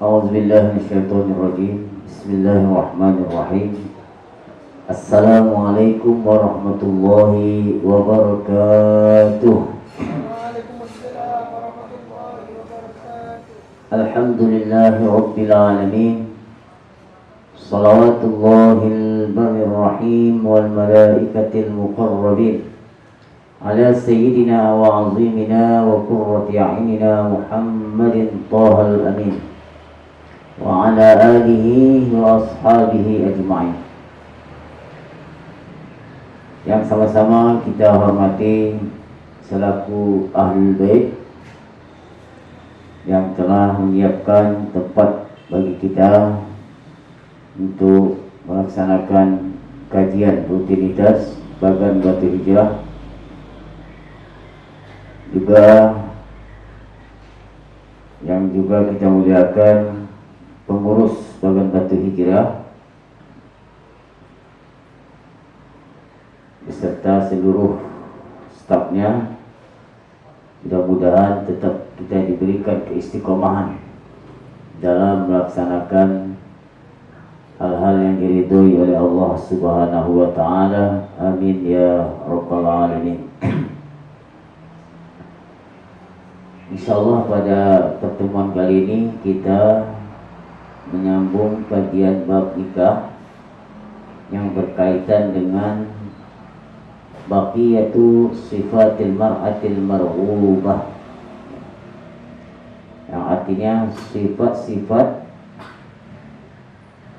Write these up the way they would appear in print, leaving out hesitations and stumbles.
أعوذ بالله من الشيطان الرجيم. بسم الله الرحمن الرحيم. السلام عليكم ورحمة الله وبركاته. وعليكم السلام ورحمة الله وبركاته. الحمد لله رب العالمين. صلوات الله البر الرحيم والملائكة المقربين على سيدنا وعظيمنا وقرة أعيننا محمد طه الأمين وعلى آله وأصحابه أجمعين. Yang sama-sama kita hormati selaku Ahlul Bait yang telah menyiapkan tempat bagi kita untuk melaksanakan kajian rutinitas Bagan Batu Hijrah, juga yang juga kita muliakan pengurus Bagan Batu Hijrah beserta seluruh stafnya. Mudah-mudahan tetap kita diberikan keistiqomahan dalam melaksanakan hal-hal yang diridhoi oleh Allah Subhanahu wa taala. Amin ya rabbal alamin. Insyaallah pada pertemuan kali ini kita menyambung kajian bab nikah yang berkaitan dengan baqiyatu sifatil mar'atil marghubah, yang artinya sifat-sifat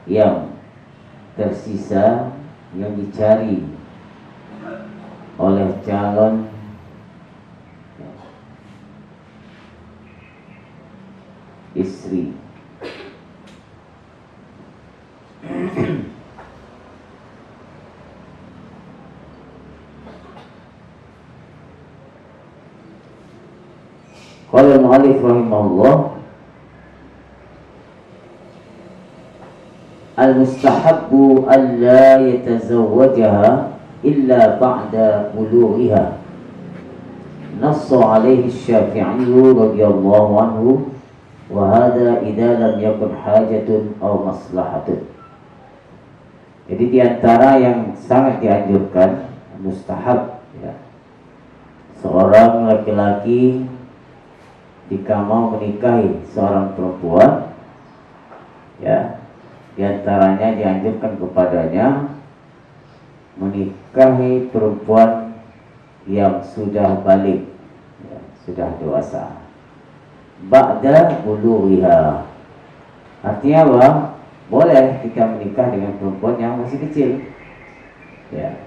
yang tersisa yang dicari oleh calon istri. Qala al-mu'allif rahimahullah, al-mustahabbu an la yatazawwajaha illa ba'da bulughiha. Nassa 'alaihi asy-Syafi'i radhiyallahu anhu wa hadha idza lam yakun hajatun aw maslahatun. Jadi di antara yang sangat dianjurkan, mustahab ya, seorang laki-laki jika mau menikahi seorang perempuan, ya, di antaranya dianjurkan kepadanya menikahi perempuan yang sudah balik, ya, sudah dewasa. Ba'da bulughiha, artinya apa? Boleh kita menikah dengan perempuan yang masih kecil, ya,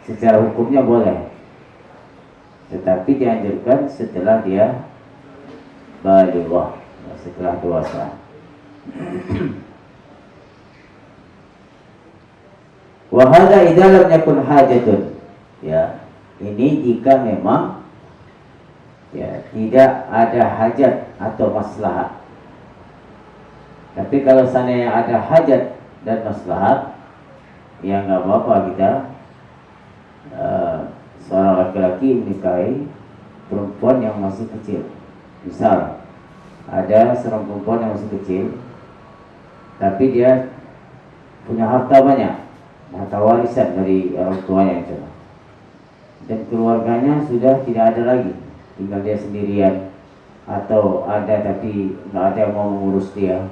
secara hukumnya boleh, tetapi dianjurkan setelah dia balighah, setelah dewasa. Wa hadza idza lam yakun hajatun, ya, ini jika memang ya tidak ada hajat atau maslahat. Tapi kalau seandainya ada hajat dan maslahat, ya nggak apa-apa kita seorang laki-laki menikahi perempuan yang masih kecil. Misal ada seorang perempuan yang masih kecil, tapi dia punya harta banyak, harta warisan dari orang tuanya itu, dan keluarganya sudah tidak ada lagi, tinggal dia sendirian, atau ada tapi nggak ada yang mau mengurus dia,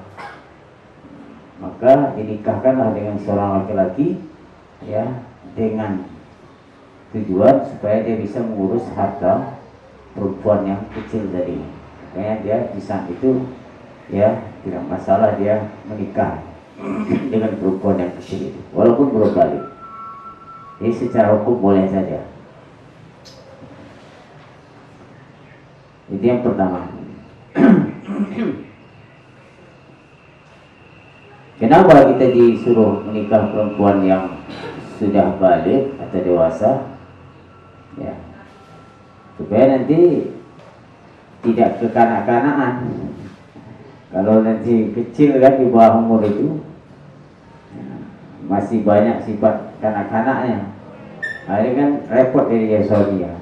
maka dinikahkanlah dengan seorang laki-laki, ya, dengan tujuan supaya dia bisa mengurus harta perempuan yang kecil tadi. Makanya dia di saat itu, ya, tidak masalah dia menikah dengan perempuan yang kecil itu, walaupun belum balik. Jadi secara hukum boleh saja. Itu yang pertama. Kenapa kita disuruh menikah perempuan yang sudah balik atau dewasa? Ya, supaya nanti tidak kekanak-kanakan. Kalau nanti kecil kan di bawah umur itu, masih banyak sifat kanak-kanaknya, akhirnya kan repot dari dia suami ya.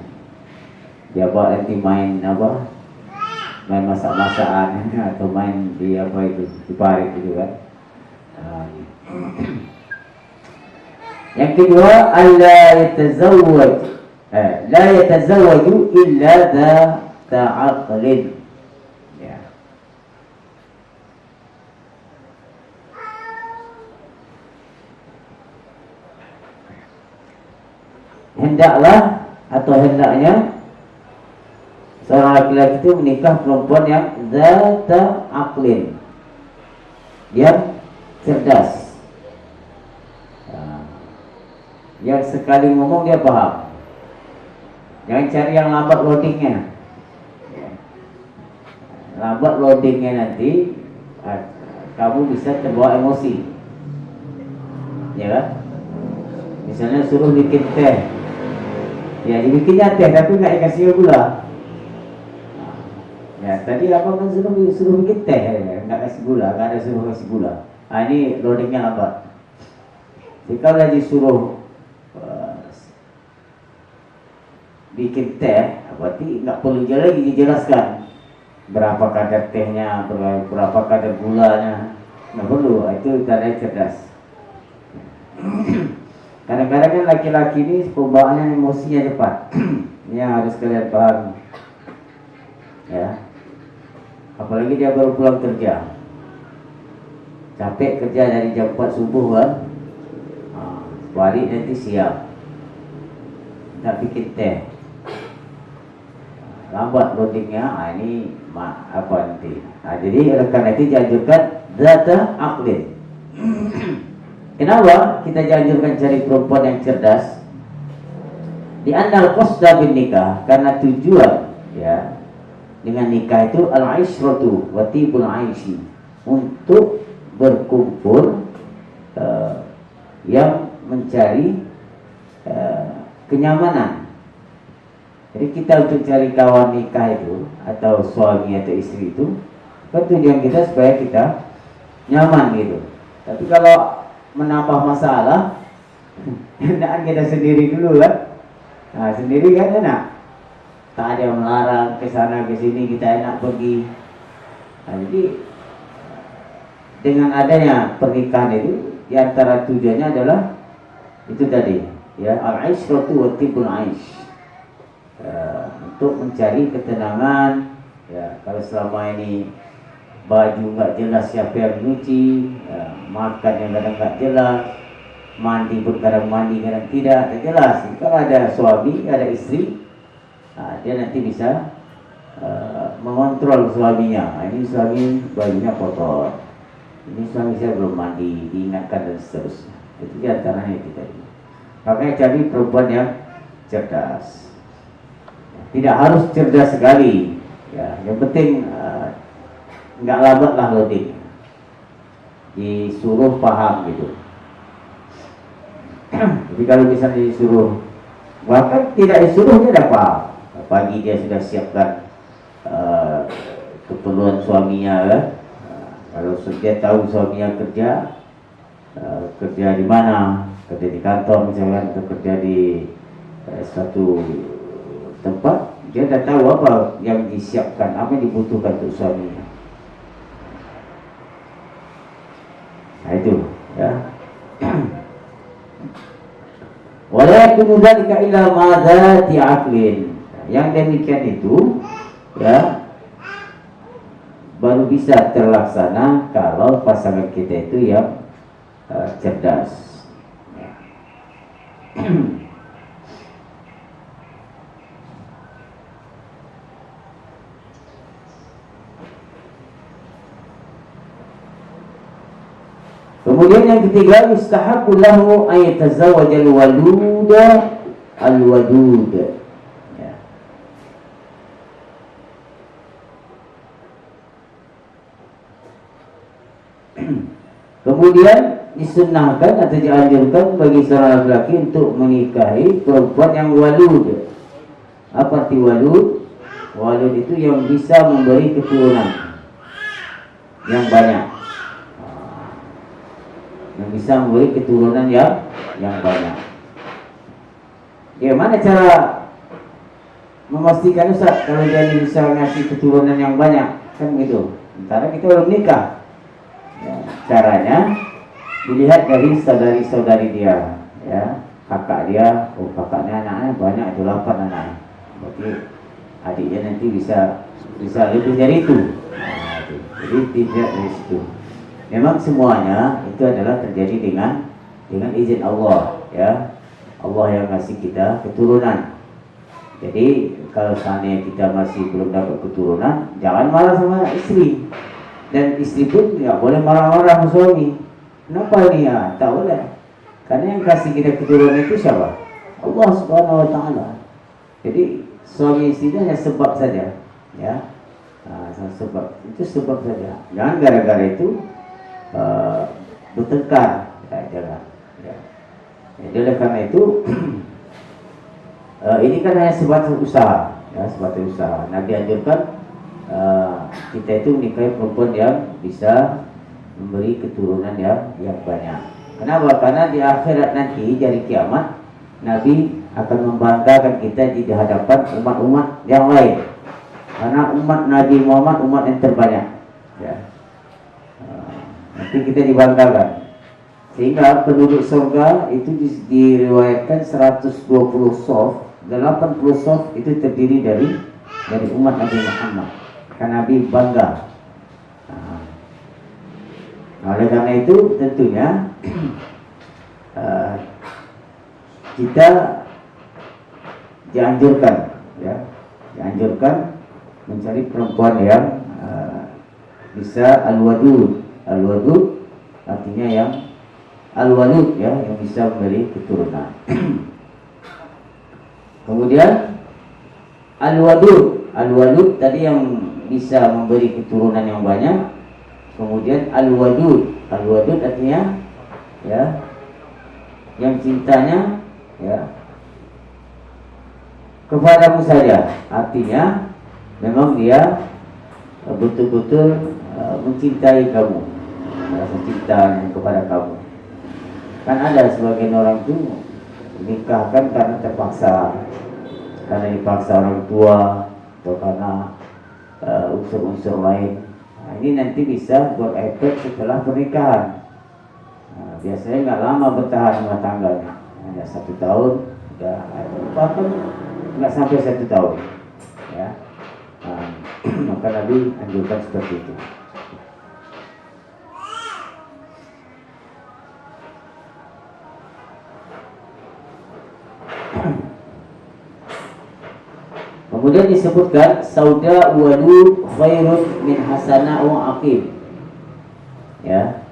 Dia bawa nanti main apa, main masak-masakan atau main di apa itu di parit gitu kan. Yang kedua, alla yatazawwaj la yatazawwaju illa dha aqlin. Ya. Hendaklah atau hendaknya seorang laki-laki itu menikah perempuan yang zata aqlin, yang cerdas, yang sekali ngomong dia paham. Jangan cari yang lambat loadingnya. Lambat loadingnya nanti kamu bisa terbawa emosi, ya kan? Misalnya suruh bikin teh, ya dibikinnya teh tapi nggak dikasih gula. Ya tadi apa kan suruh bikin teh, nggak kasih gula, nggak ada suruh kasih gula. Ini loadingnya lambat. Jadi kalau disuruh bikin teh, berarti nggak perlu lagi dijelaskan berapa kadar tehnya, berapa kadar gulanya, nggak perlu. Itu tanda cerdas. Kadang-kadang kan laki-laki ini pembawaannya emosinya cepat. Ini yang harus kalian pahami, ya. Apalagi dia baru pulang kerja, capek kerja dari jam 4 subuh kan, balik nanti siap, tak bikin teh, lambat loadingnya, ini apa nanti. Jadi oleh karena itu dianjurkan zata aqlin. Kenapa kita dianjurkan cari perempuan yang cerdas? Di annal qasda bin nikah, karena tujuan ya dengan nikah itu al-aishratu wa tibul aishi, untuk berkumpul yang mencari kenyamanan. Jadi kita untuk cari kawan nikah itu atau suami atau istri itu kan tujuan kita supaya kita nyaman gitu. Tapi kalau menambah masalah, hendaknya kita sendiri dulu kan. Nah, sendiri kan enak, tak ada yang melarang ke sana ke sini, kita enak pergi. Nah, jadi dengan adanya pernikahan itu, di antara tujuannya adalah itu tadi, ya, al-aishratu wa tibul aish, untuk mencari ketenangan. Ya, kalau selama ini baju nggak jelas siapa yang nyuci, ya, makan yang kadang nggak jelas, mandi pun kadang mandi kadang tidak jelas. Kalau ada suami, ada istri, dia nanti bisa mengontrol suaminya. Ini suami bajunya kotor, ini suami saya belum mandi, diingatkan dan seterusnya. Itu diantaranya itu tadi. Makanya cari perempuan yang cerdas. Tidak harus cerdas sekali, ya, yang penting nggak lambat lah loading, disuruh paham gitu. Jadi kalau misalnya disuruh, bahkan tidak disuruh dia dah paham. Pagi dia sudah siapkan keperluan suaminya kan. Kalau dia tahu suaminya kerja di mana, kerja di kantor misalkan, atau kerja di suatu tempat, dia dah tahu apa yang disiapkan, apa yang dibutuhkan untuk suaminya. Nah itu, ya. Wala yakunu dzalika illa ma dzati aqlin. Yang demikian itu, ya, baru bisa terlaksana kalau pasangan kita itu yang cerdas. Kemudian yang ketiga, yustahabu lahu an yatazawwajal waluda al-wadud. Ya. Kemudian disunnahkan atau dianjurkan bagi seorang laki-laki untuk menikahi perempuan yang walud. Apa arti walud? Walud itu yang bisa memberi keturunan yang banyak, yang bisa memberi keturunan yang banyak. Bagaimana cara memastikan Ustaz kalau dia bisa ngasih keturunan yang banyak, kan begitu. Sementara kita belum nikah. Ya, caranya dilihat dari saudari-saudari dia, ya, kakak dia, oh kakaknya anaknya banyak itu 8 anaknya, berarti adiknya nanti bisa lebih dari itu. Nah, itu. Jadi tidak dari situ. Memang semuanya itu adalah terjadi dengan izin Allah, ya. Allah yang ngasih kita keturunan. Jadi kalau seandainya kita masih belum dapat keturunan, jangan marah sama istri. Dan istri pun nggak boleh marah-marah sama suami. Kenapa ini ya? Tak boleh. Karena yang kasih kita keturunan itu siapa? Allah Subhanahu Wa Taala. Jadi suami istri itu hanya sebab saja, ya. Nah, sebab itu sebab saja. Jangan gara-gara itu bertengkar. Ya, jangan. Ya. Jadi oleh karena itu ini kan hanya sebatas usaha, ya, sebatas usaha. Nabi anjurkan kita itu menikahi perempuan yang bisa memberi keturunan yang banyak. Kenapa? Karena di akhirat nanti dari kiamat Nabi akan membanggakan kita di hadapan umat-umat yang lain. Karena umat Nabi Muhammad umat yang terbanyak, ya. Nanti kita dibanggakan. Sehingga penduduk surga itu diriwayatkan 120 sof, 80 sof itu terdiri dari umat Nabi Muhammad. Karena Nabi bangga. Nah, oleh karena itu tentunya kita dianjurkan, ya, dianjurkan mencari perempuan yang bisa al-wadud. Al-wadud artinya yang al-walud, ya, yang bisa memberi keturunan. Kemudian al-wadud, al-walud tadi yang bisa memberi keturunan yang banyak. Kemudian al-wadud, al-wadud artinya, ya, yang cintanya, ya, kepadamu saja. Artinya memang dia betul-betul mencintai kamu, rasa cinta kepada kamu. Kan ada sebagian orang itu menikahkan karena terpaksa, karena dipaksa orang tua atau karena unsur-unsur lain. Nah, ini nanti bisa berefek setelah pernikahan. Nah, biasanya nggak lama bertahan rumah tangganya, hanya 1 tahun, bahkan nggak sampai 1 tahun, ya. Nah, maka Nabi anjurkan seperti itu. Kemudian disebutkan sauda walud khairun min hasana wa aqim. Ya.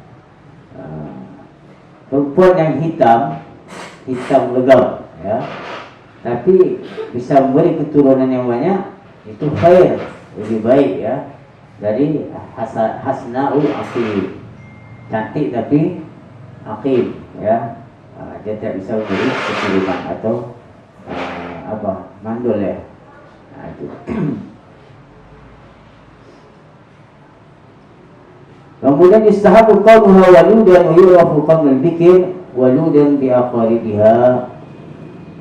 Perempuan yang hitam legam, ya. Tapi bisa memberi keturunan yang banyak, itu khair, lebih baik, ya. Dari hasna'u aqim. Cantik tapi aqim, ya. Dia tidak bisa memberi keturunan atau mandul, ya. Nah, itu. Kemudian istahabu qawmuha waludan wa yurafu qawmul bikir waludan bi aqaribiha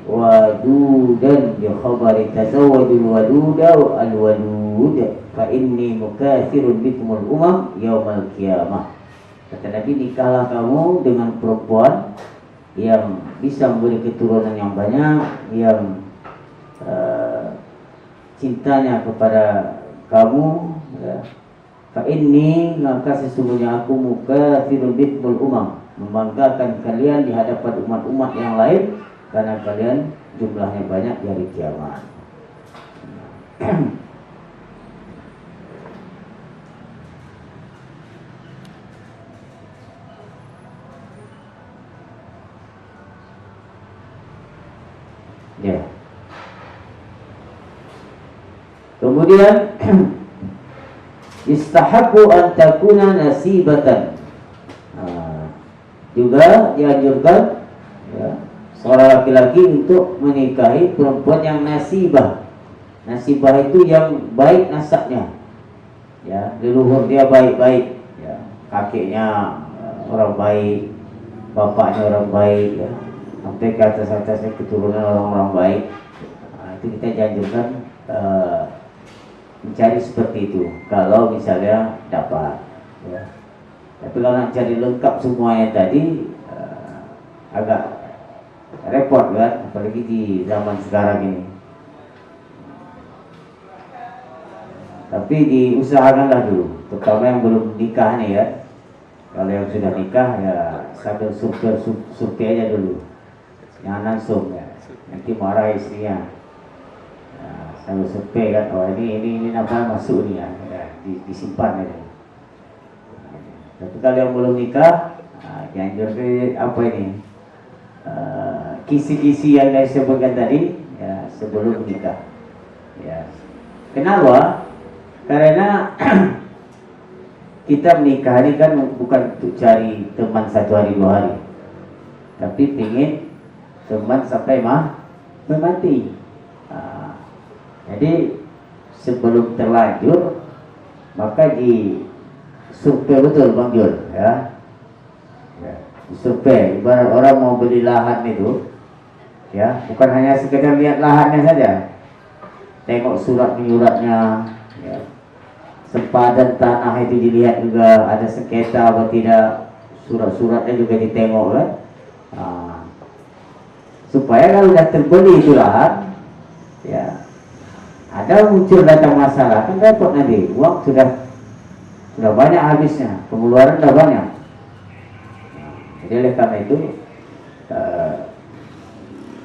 wadudan bi khabari tazawwadul waluda al walud fa inni mukathirun bikumul umam yaumal qiyamah. Kata Nabi, nikahlah kamu dengan perempuan yang bisa memberi keturunan yang banyak, yang cintanya kepada kamu, ya. Fa inni, maka sesungguhnya aku mukathirun bikumul umam, membanggakan kalian di hadapan umat-umat yang lain karena kalian jumlahnya banyak di hari kiamat. Ya. Kemudian istahabu an takuna nasibatan. Juga dianjurkan, ya, seorang laki-laki untuk menikahi perempuan yang nasibah. Nasibah itu yang baik nasabnya, ya, leluhur dia baik-baik, ya, kakeknya orang baik, bapaknya orang baik, ya, sampai ke atas-atasnya keturunan orang-orang baik. Nah, itu itu kita dianjurkan mencari seperti itu kalau misalnya dapat, ya. Tapi kalau nak cari lengkap semuanya tadi agak repot kan, apalagi di zaman sekarang ini. Tapi diusahakanlah dulu, terutama yang belum nikah nih ya. Kalau yang sudah nikah ya sambil survei aja dulu, jangan langsung ya, nanti marah istrinya. Sambil survei kan, oh ini nama masuk nih ya, disimpan aja. Tapi kalau yang belum nikah, dianjurkan apa ini, kisi-kisi yang saya sebutkan tadi ya sebelum nikah. Ya. Kenapa? Karena kita menikah ini kan bukan untuk cari teman 1 hari 2 hari, tapi ingin teman sampai mati. Jadi sebelum terlanjur maka disurvei betul Bang Jul, ya. Disurvei, ibarat orang mau beli lahan itu, ya, bukan hanya sekedar lihat lahannya saja, tengok surat menyuratnya, ya. Sempadan tanah itu dilihat juga, ada sengketa atau tidak, surat-suratnya juga ditengok kan. Supaya kalau sudah terbeli itu lahan, ya, ada muncul datang masalah kan repot nanti, uang sudah banyak habisnya, pengeluaran sudah banyak. Jadi oleh karena itu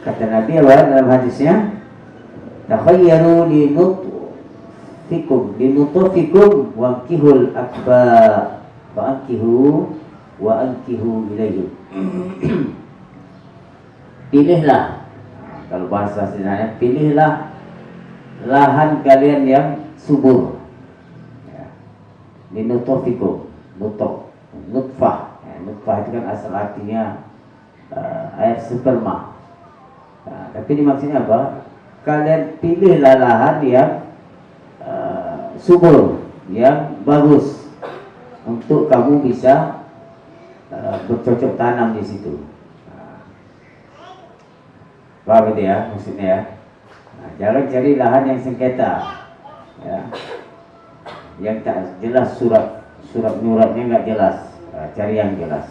kata Nabi dalam hadisnya, takhayyaru linutfikum wankihul akbar wa ankihu ilaihi. Pilihlah, kalau bahasa sebenarnya, pilihlah lahan kalian yang subur, ya. Linutfikum, nutfah, ya. Nutfah itu kan asal artinya air sperma. Nah, tapi ini maksudnya apa? Kalian pilihlah lahan yang subur, yang bagus untuk kamu bisa bercocok tanam di situ. Paham itu ya maksudnya ya? Nah, jangan cari lahan yang sengketa, ya, yang tak jelas, surat menyuratnya nggak jelas. Cari yang jelas.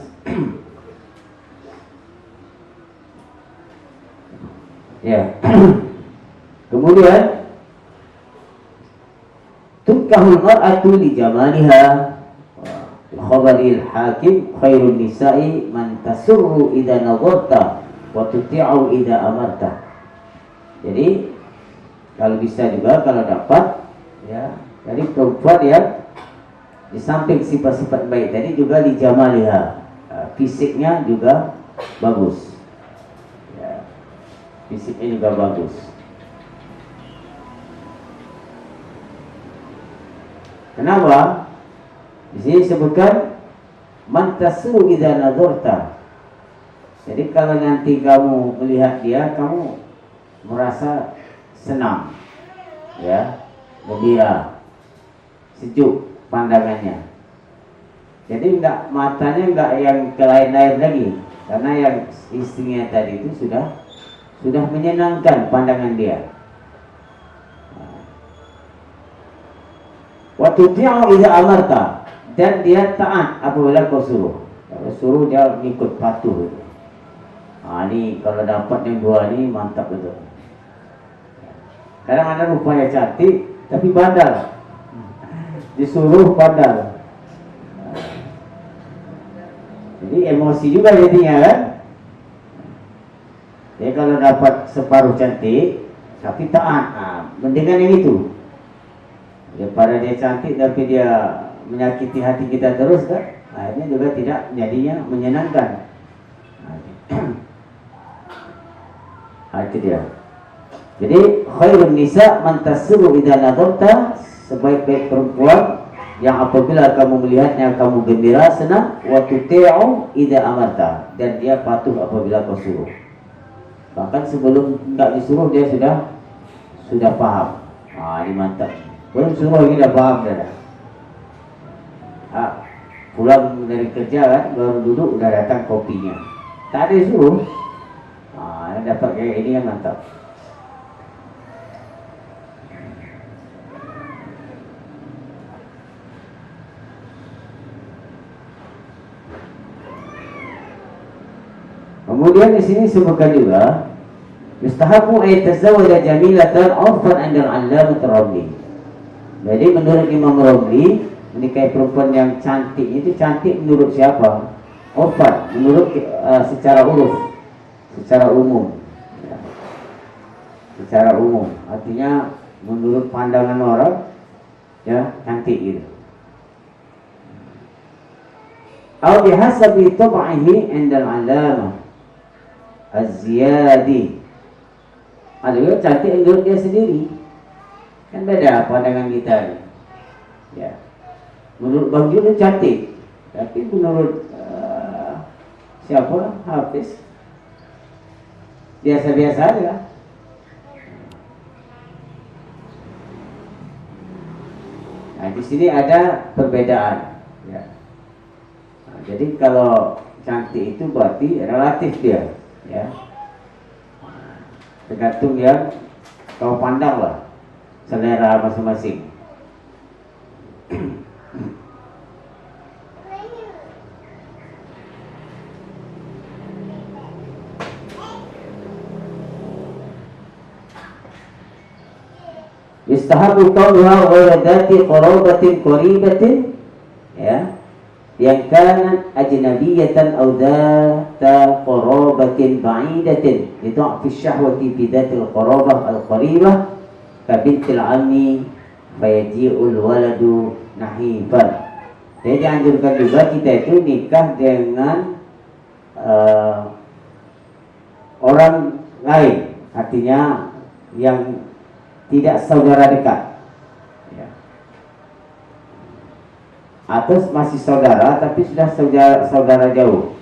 Ya. Kemudian tunkahul mar'atu li jamaliha, khabaril hakim khairun nisa'i man tasurru idza nazarta wa tuti'u idza amarta. Jadi kalau bisa juga, kalau dapat, ya, dari perempuan yang di samping sifat-sifat baik tadi juga di jamaliha, fisiknya juga bagus, ya, fisiknya juga bagus. Kenapa? Di sini disebutkan man tasu idza nazarta. Jadi kalau nanti kamu melihat dia, kamu merasa senang, ya, gembira, sejuk pandangannya. Jadi matanya enggak yang ke lain-lain lagi, karena yang istrinya tadi itu sudah menyenangkan pandangan dia. Wa tuti'u idza amarta, dan dia taat apabila kau suruh. Kalau suruh dia ikut, patuh. Ini kalau dapat yang 2 ini mantap betul. Kadang ada rupanya cantik tapi bandal, disuruh bandal. Jadi emosi juga jadinya kan. Jadi kalau dapat separuh cantik tapi taat, mendingan yang itu daripada dia cantik tapi dia menyakiti hati kita terus kan, akhirnya juga tidak jadinya menyenangkan. Itu dia. Jadi khairun nisa man tasru idza nadarta, sebaik-baik perempuan yang apabila kamu melihatnya kamu gembira, senang, wa tuti'u idza amarta, dan dia patuh apabila kau suruh. Bahkan sebelum enggak disuruh dia sudah paham. Ini mantap. Belum suruh ini dah paham dah. Pulang dari kerja kan, baru duduk udah datang kopinya. Tak ada suruh. Dapat kayak ini yang mantap. Kemudian di sini disebutkan juga yustahabu ay tazawwaja jamilatan urfan 'inda al-'allamah ar-Ramli. Jadi menurut Imam Ramli, menikahi perempuan yang cantik itu cantik menurut siapa? Urfan, menurut secara uruf, secara umum. Ya. Secara umum, artinya menurut pandangan orang ya cantik gitu. Atau bihasabi tab'ihi 'inda al-'allamah Az-Ziyadi. Ada juga cantik menurut dia sendiri. Kan beda pandangan kita ni. Ya. Menurut Bang Jun cantik, tapi menurut siapa? Hafiz biasa-biasa aja. Nah, di sini ada perbedaan. Ya. Nah, jadi kalau cantik itu berarti relatif dia, ya. Tergantung yang kau pandang lah, selera masing-masing. Yustahabu qawluha ghayra dhati qarabatin qaribatin, ya, yang kanat ajnabiyatan aw dhata qarabatin ba'idatin lidha'fi syahwati fi dhatil qarabah al-qaribah ka bintil ammi fayaji'ul waladu nahifan. Jadi dianjurkan juga kita itu nikah dengan orang lain, artinya yang tidak saudara dekat, ya. Atau masih saudara tapi sudah saudara jauh,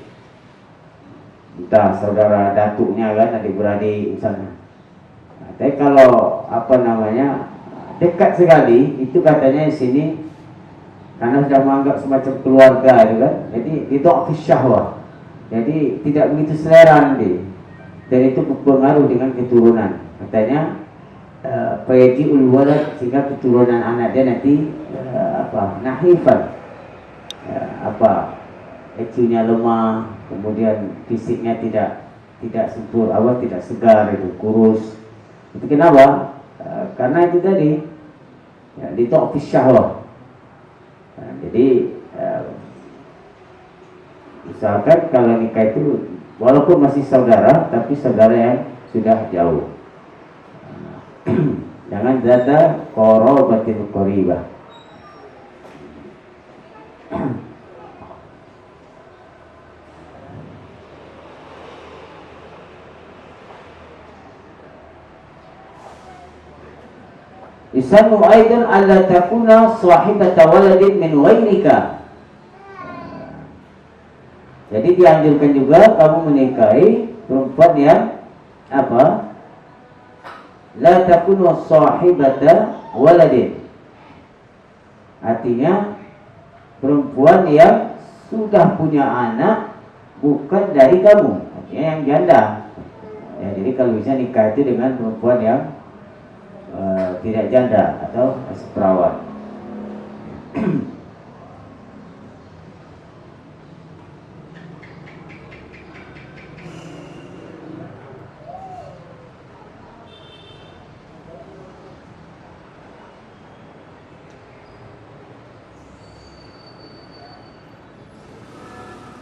entah saudara datuknya kan, adik-beradik misalnya. Nah, tapi kalau dekat sekali, itu katanya di sini karena sudah menganggap semacam keluarga itu kan, jadi itu syahwah, jadi tidak begitu selera nanti, dan itu berpengaruh dengan keturunan katanya. Fayaji'ul walad, sehingga keturunan anak dia nanti nahifan, EQ-nya lemah, kemudian fisiknya tidak subur, tidak segar, itu kurus. Itu kenapa? Karena itu tadi ya, ditokfi syahwah. Jadi misalkan kalau nikah itu walaupun masih saudara, tapi saudara yang sudah jauh. Jangan zata qarabatin qaribah. Yusannu aidan alla takuna sahibata waladin min ghairika. Jadi dianjurkan juga kamu menikahi perempuan yang la takunu sahibata waladin, artinya perempuan yang sudah punya anak bukan dari kamu, artinya yang janda. Ya, jadi kalau bisa nikah itu dengan perempuan yang tidak janda atau masih perawan.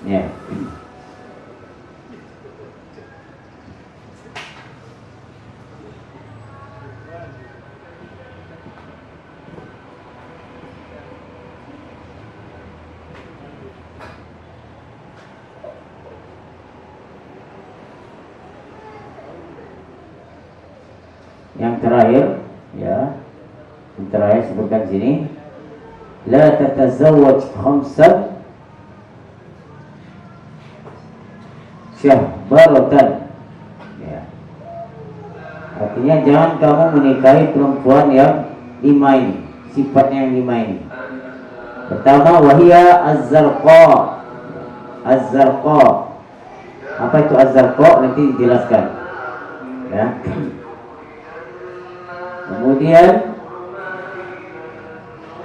Ya. Yang terakhir, ya, yang terakhir sebutkan sini, la tatazawwaj khamsan syahbaratan, ya. Artinya jangan kamu menikahi perempuan yang 5 ini, sifatnya yang 5 ini. Pertama, wahia az-zarqa. Az-zarqa, apa itu az-zarqa? Nanti dijelaskan, ya. Kemudian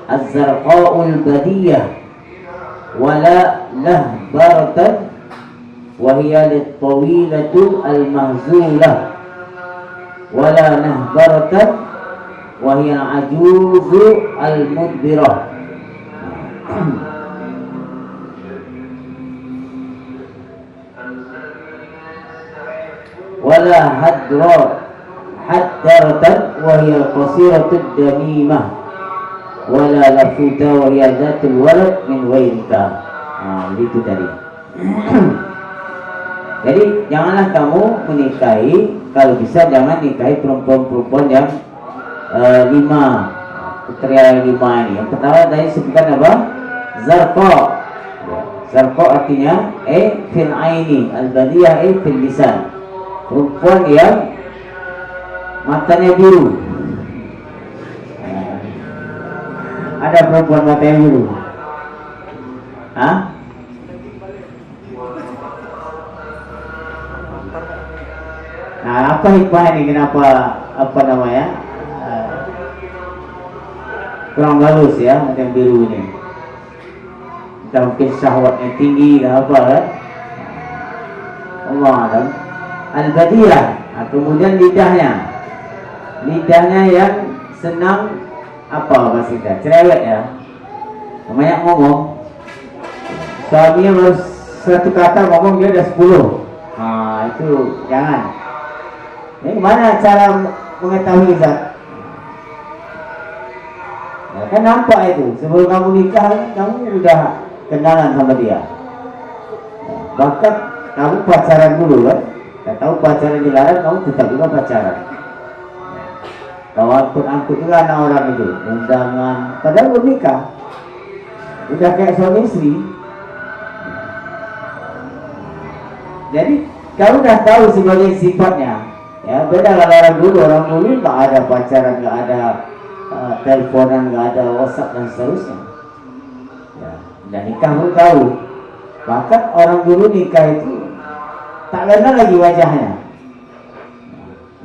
az-zarqaul badiyah wala lahbaratan وهي للطويلة المهزولة ولا نهبرة وهي العجوز المدبرة. ولا حدرة وهي القصيرة الدميمة ولا لفوت وهي ذات الولد من غيرك. Itu tadi. Jadi janganlah kamu menikahi, kalau bisa jangan nikahi perempuan-perempuan yang 5 kriteria 5 ini. Yang pertama tadi sebutkan apa? Zarqa. Zarqa artinya fil aini, al-badiyah fil lisan. Perempuan yang matanya biru. Ada perempuan matanya biru? Hah? Nah, apa hikmah ini? Kenapa apa namanya? Kurang bagus ya, yang biru ini. Entah mungkin syahwatnya tinggi dan apa kan? Allah alam. Al-badiyah, kemudian lidahnya yang senang apa bahasa kita? Cerewet ya. Banyak ngomong. Suaminya baru satu kata ngomong dia ada 10. Itu jangan. Ini gimana cara mengetahui Zat? Ya, kan nampak itu. Sebelum kamu nikah, kamu udah kenalan sama dia. Bahkan kamu pacaran dulu kan? Tidak tahu pacaran dilarang, kamu tetap juga pacaran. Kau angkut juga anak orang itu, undangan. Padahal belum nikah, udah kayak suami istri. Jadi kamu udah tahu sebagai sifatnya. Ya beda kalau orang dulu nggak ada pacaran, nggak ada teleponan, nggak ada WhatsApp dan seterusnya. Ya, dan nikah pun tahu. Bahkan orang dulu nikah itu tak kenal lagi wajahnya.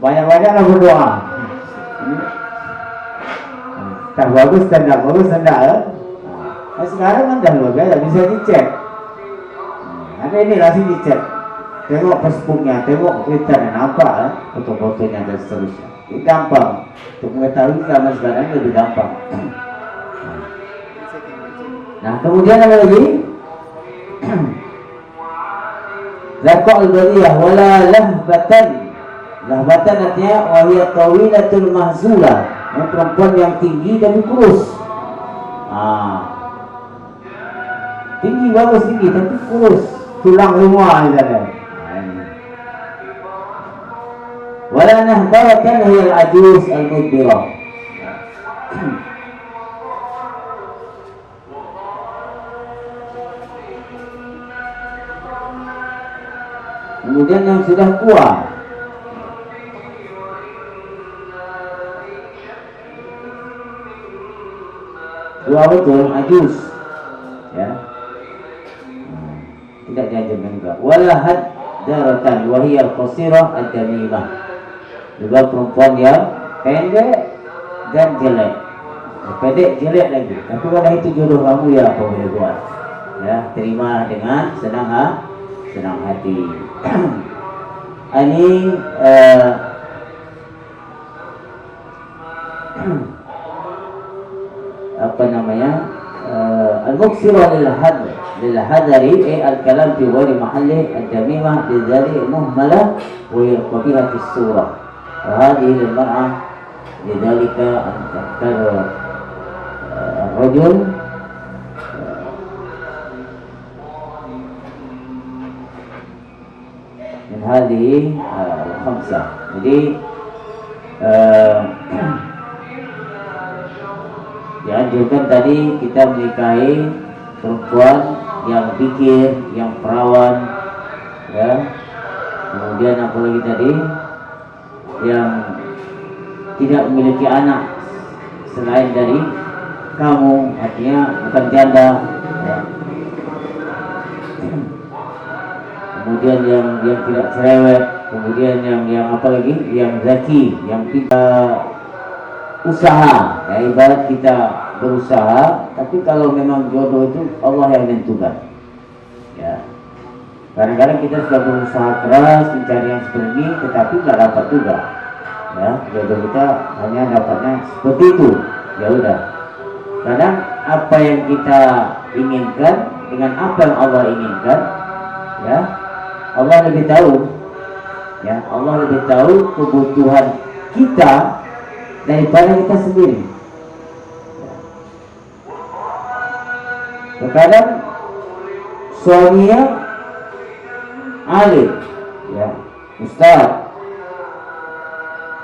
Banyak-banyaklah berdoa. Tak bagus tanda ya. Nah, sekarang kan dah luar biasa, bisa dicek. Ada ini langsung dicek. Tengok Facebooknya, tengok Twitternya, nampak foto-fotonya dan seterusnya. Itu gampang. Untuk mengetahui zaman sekarang lebih gampang. Nah, kemudian apa lagi? Zarqa al-badiyah wala lahbatan. Lahbatan artinya wahiyat tawilatul mahzulah. Perempuan yang tinggi dan kurus. Tinggi bagus tinggi tapi kurus, tulang semua misalnya. Wala nahbaratan hiya al-ajuz al-mudbirah. Kemudian yang sudah tua. Tua betul, ajuz. Ya. Tidak diajarkan juga. Wala haddaratan wa hiya al-qasirah ad-damimah. Juga perempuan yang pendek dan jelek. Pendek jelek lagi. Tapi kalau itu jodoh kamu ya apa boleh buat. Ya, terima dengan senang hati. Ini apa namanya? Al-muksirah lil hadari al-kalam fi ghairi mahallih al-jamimah bizali muhmalah wa yaqbiha fi surah. وهذه للمرأة لذلك أن تختار الرجل من هذه الخمسة. Jadi dianjurkan tadi kita menikahi perempuan yang pikir, yang perawan, ya. Kemudian apa lagi tadi? Yang tidak memiliki anak selain dari kamu, artinya bukan janda ya. Kemudian yang tidak cerewet, kemudian yang apa lagi, yang zaki, yang tidak usaha ya, ibarat kita berusaha, tapi kalau memang jodoh itu Allah yang menentukan ya. Kadang-kadang kita sudah berusaha keras mencari yang seperti ini, tetapi nggak dapat juga. Ya, jodoh kita hanya dapatnya seperti itu. Ya udah. Kadang apa yang kita inginkan dengan apa yang Allah inginkan, ya, Allah lebih tahu. Ya, Allah lebih tahu kebutuhan kita daripada kita sendiri. Terkadang suaminya alim, ya, ustaz,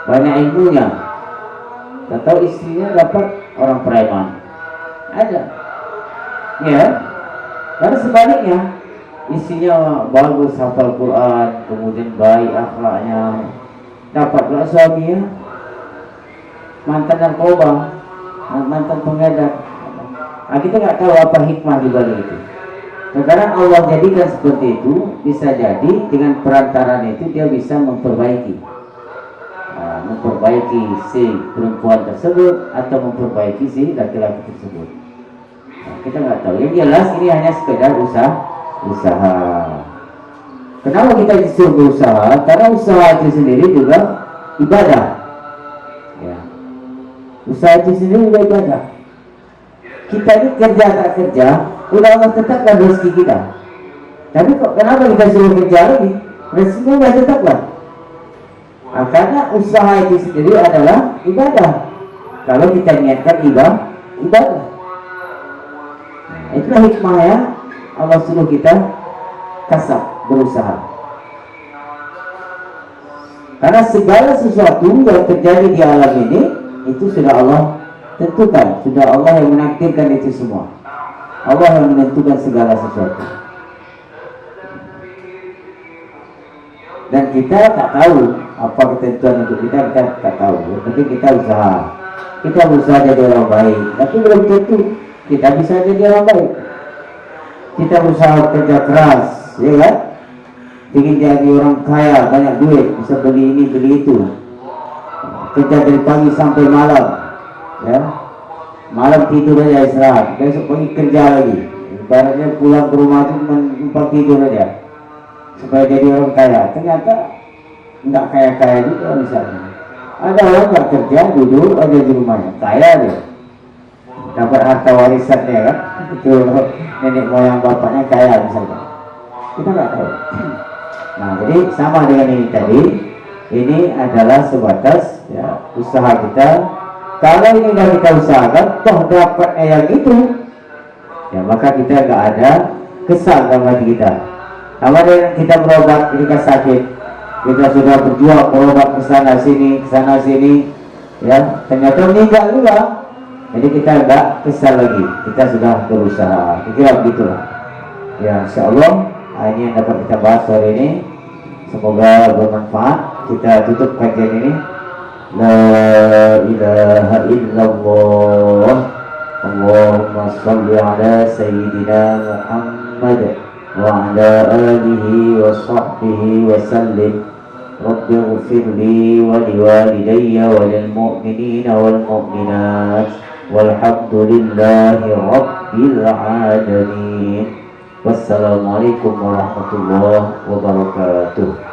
banyak ilmunya, atau istrinya dapat orang preman, ada, ya. Karena sebaliknya, istrinya bagus hafal Quran, kemudian baik akhlaknya, dapat pula suaminya mantan narkoba, mantan pengedar. Nah, kita nggak tahu apa hikmah di balik itu. Sekarang Allah jadikan seperti itu, bisa jadi dengan perantaraan itu dia bisa memperbaiki si perempuan tersebut atau memperbaiki si laki-laki tersebut. Nah, kita nggak tahu. Yang jelas ini hanya sekedar usaha. Kenapa kita disuruh berusaha? Karena usaha itu sendiri juga ibadah. Ya. Usaha itu sendiri juga ibadah. Kita ini kerja tak kerja, udah Allah tetapkan rezeki kita. Tapi kok kenapa kita suruh kerja lagi? Rezekinya nggak tetapkan. Nah, karena usaha itu sendiri adalah ibadah. Kalau kita niatkan ibadah. Nah, itulah hikmahnya Allah suruh kita kasab, berusaha. Karena segala sesuatu yang terjadi di alam ini itu sudah Allah tentukan, sudah Allah yang menakdirkan itu semua. Allah yang menentukan segala sesuatu. Dan kita tak tahu apa ketentuan untuk kita tak tahu. Yang penting kita usaha. Kita berusaha jadi orang baik, tapi belum tentu kita bisa jadi orang baik. Kita berusaha kerja keras, ya kan? Ingin jadi orang kaya, banyak duit, bisa beli ini, beli itu. Kerja dari pagi sampai malam, ya. Malam tidur aja istirahat, besok pagi kerja lagi. Ibaratnya pulang ke rumah itu numpang tidur aja supaya jadi orang kaya. Ternyata enggak kaya-kaya juga misalnya. Ada orang nggak kerja, duduk aja di rumahnya, kaya dia, dapat harta warisannya kan, itu nenek moyang bapaknya kaya misalnya. Kita nggak tahu. Nah, jadi sama dengan ini tadi. Ini adalah sebatas ya, usaha kita. Kalau ini sudah kita usahakan, toh dapatnya yang itu, ya maka kita nggak ada kesal dalam hati kita. Sama dengan kita berobat ketika sakit, kita sudah berjuang berobat ke sana sini, ya ternyata meninggal juga. Jadi kita nggak kesal lagi, kita sudah berusaha. Kira begitulah. Ya, insyaallah ini yang dapat kita bahas hari ini. Semoga bermanfaat. Kita tutup kajian ini. La ilaha illallah. Allahumma salli ala sayyidina Muhammad wa ala alihi wa sahbihi wa sallim. Rabbi ighfirli wa liwalidayya wa lil mu'minina wal mu'minat. Walhamdulillahi rabbil alamin. Wassalamualaikum warahmatullahi wabarakatuh.